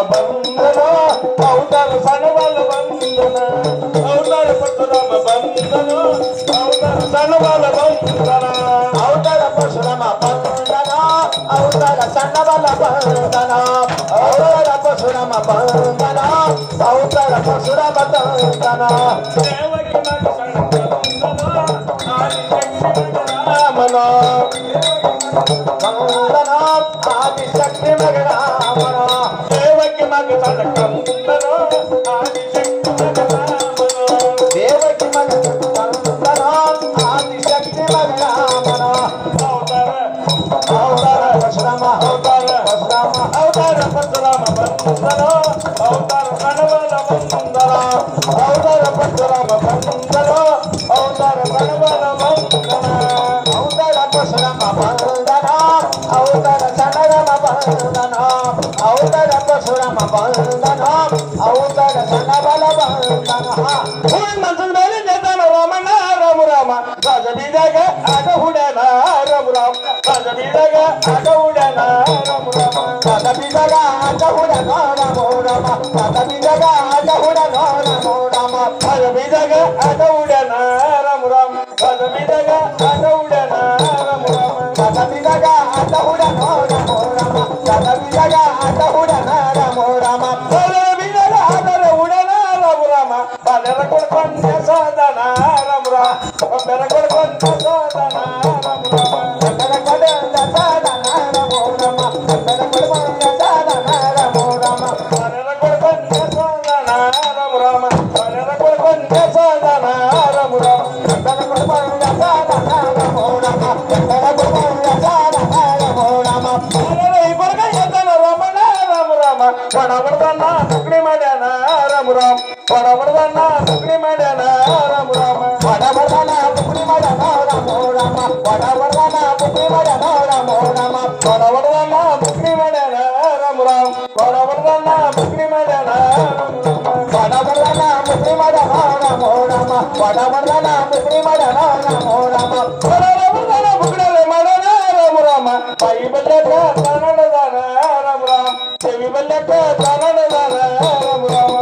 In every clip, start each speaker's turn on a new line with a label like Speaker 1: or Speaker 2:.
Speaker 1: ಬಂಧನ ಅವತಾರ ಸಣ್ಣಬಲ ಬಂಧನ ಅವತಾರ ಪರಶುರಾಮ ಬಂಧನ ಅವತಾರ ಸಣ್ಣಬಲ ಬಂಧನ ಅವತಾರ ಪರಶುರಾಮ ಬಂಧನ ಅವತಾರ ಸಣ್ಣಬಲ ಬಂಧನ ಅವತಾರ ಪರಶುರಾಮ ಬಂಧನ ಅವತಾರ ಪರಶುರಾಮ ಬಂಧನ ದೇವಕಿ ಮಗ ಸಣ್ಣ ಬಂಧನ ರಾಮನ ಬಂಧನ ಆದಿಶಕ್ತಿ ಮಗ ರಾಮನ ದೇವಕಿ ಮಗ ಸಣ್ಣ ಕಂದನ ಆದಿಶಕ್ತಿ ಮಗ ರಾಮನ ದೇವಕಿ ಮಗ ಕಂದನ ಆದಿಶಕ್ತಿ ಮಗ ರಾಮನ ಅವತಾರ ಪರಶುರಾಮ ಅವತಾರ ಪರಶುರಾಮ ಅವತಾರ ಪರಶುರಾಮ ಬಂಧನ ಅವತಾರ ಕಣಬಲ ಬಂಧನ ಅವತಾರ ಪರಶುರಾಮ ಬಂಧನ ಅವತಾರ ಕಣಬಲ ಬಂಧನ ಅವತಾರ ಪರಶುರಾಮ ಬಂಧನ ಅವತಾರ ಸಣ್ಣರಮ ಬಂಧನ ಅವತಾರ ಪರಶುರಾಮ ಬಂಧನ ಅವತಾರ ಸಣ್ಣಬಲ ಬಂಧನ ಮನಸ್ಸಿನ ಮೇಲೆ ಜತನ ರಾಮಣ್ಣ ರಾಮ ರಾಮ ರಾಜ ಬೀದಾಗ ಆಗ ಹುಡ್ಯಾನ ರಾಮ ರಾಮ ರಾಜ ಬೀದಾಗ ಆಗ ಹುಡ್ಯಾನ ರಾಮ ರಾಮ ರಾಜ ಬೀದಾಗ ಆಗ ಹುಡ್ಯಾನ ರಾಮ ರಾಮ ರಾಜ ಬೀದಾಗ ಆಗ ಹುಡ್ಯಾನ ರಾಮ ರಾಮ ರಾಜ ಬೀದಾಗ ಆಗ ಹುಡ್ಯಾನ ರಾಮ ರಾಮ ರಾಜ ಬೀದಾಗ ಆಗ ಹುಡ್ಯಾನ ರಾಮ ರಾಮ ರಾಜ ಬೀದಾಗ ಆಗ ಹುಡ್ಯಾನ ರಾಮ ರಾಮ ರಾಜ ಬೀದಾಗ ಆಗ ಹುಡ್ಯಾನ ರಾಮ ರಾಮ ರಾಜ ಬೀದಾಗ ಆದರ ಹುಡ್ಯಾನ ರಾಮ ರಾಮ ಬಾಲೆರ ಕೊಡ್ಕೊಂಡೆ ಸಾಧನ ರಾಮ ರಾಮ ಬೆರ ಕೊಡ್ಕೊಂಡೆ ಸಾಧನ ರಾಮ ರಾಮ ಬೆರ ಕೊಡ್ಕೊಂಡೆ ಸಾಧನ ರಾಮ ರಾಮ ಬೆರ ಕೊಡ್ಕೊಂಡೆ ಸಾಧನ ರಾಮ ರಾಮ ಬಾಲೆರ ಕೊಡ್ಕೊಂಡೆ ಸಾಧನ ರಾಮ ರಾಮ ಬಾಲೆರ ಕೊಡ್ಕೊಂಡೆ ಸಾಧನ ರಾಮ ರಾಮ ಬೆರ ಕೊಡ್ಕೊಂಡೆ ಸಾಧನ ರಾಮ ರಾಮ ಬೆರ ಕೊಡ್ಕೊಂಡೆ ಸಾಧನ ರಾಮ ರಾಮ ಬಾಲೆರ ಇಬ್ಬರಿಗೆ ಎದ್ದನ ರಾಮಣ್ಣ ರಾಮ ರಾಮ ಬಡಬಡದನ್ನ ತುಕಡಿ ಮಾಡ್ಯಾನ ರಾಮ ರಾಮ ಬಡಬಡದನ್ನ ತುಕಡಿ ಮಾಡ್ಯಾನ ರಾಮ ರಾಮ ಬಡಬಡದನ್ನ ತುಕಡಿ ಮಾಡ್ಯಾನ ರಾಮ ರಾಮ ಬಡಬಡದನ್ನ ತುಕಡಿ ಮಾಡ್ಯಾನ ರಾಮ ರಾಮ ಬಡಬಡದನ್ನ ತುಕಡಿ ಮಾಡ್ಯಾನ ರಾಮ ರಾಮ ಬಡಬಡದನ್ನ ತುಕಡಿ ಮಾಡ್ಯಾನ ಬಡಬಡದನ್ನ ತುಕಡಿ ಮಾಡ್ಯಾನ ರಾಮ ರಾಮ ಬಡಬಡದನ್ನ ತುಕಡಿ ಮಾಡ್ಯಾನ ರಾಮ ರಾಮ ಬಡಬಡದನ್ನ ಬುಗಡಲೆ ಮಾಡ್ಯಾನ ರಾಮ ರಾಮ ಬಾಯಿ ಬಲ್ಲೆಕ ಕನ್ನಡದಾನ ರಾಮ ರಾಮ ದೇವಿ ಬಲ್ಲೆಕ ಕನ್ನಡದಾನ ರಾಮ ರಾಮ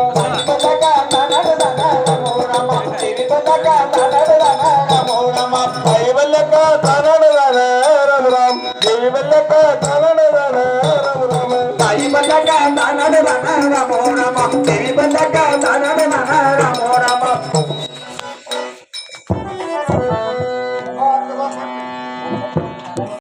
Speaker 1: ಬಲ್ಲಕ ಕನ್ನಡದಾನ ರಾಮ ರಾಮ ದೇವಿ ಬಲ್ಲಕ ಕನ್ನಡದಾನ ರಾಮ ರಾಮ ಬಾಯಿ ಬಲ್ಲೆಕ ಕನ್ನಡದಾನ ರಾಮ ರಾಮ ದೇವಿ ಬಲ್ಲೆಕ ಕನ್ನಡದಾನ ರಾಮ ರಾಮ ಬಾಯಿ ಬಲ್ಲಕ ಕನ್ನಡದಾನ ರಾಮ ರಾಮ ದೇವಿ ಬಲ್ಲಕ ಕನ್ನಡದಾನ ರಾಮ ರಾಮ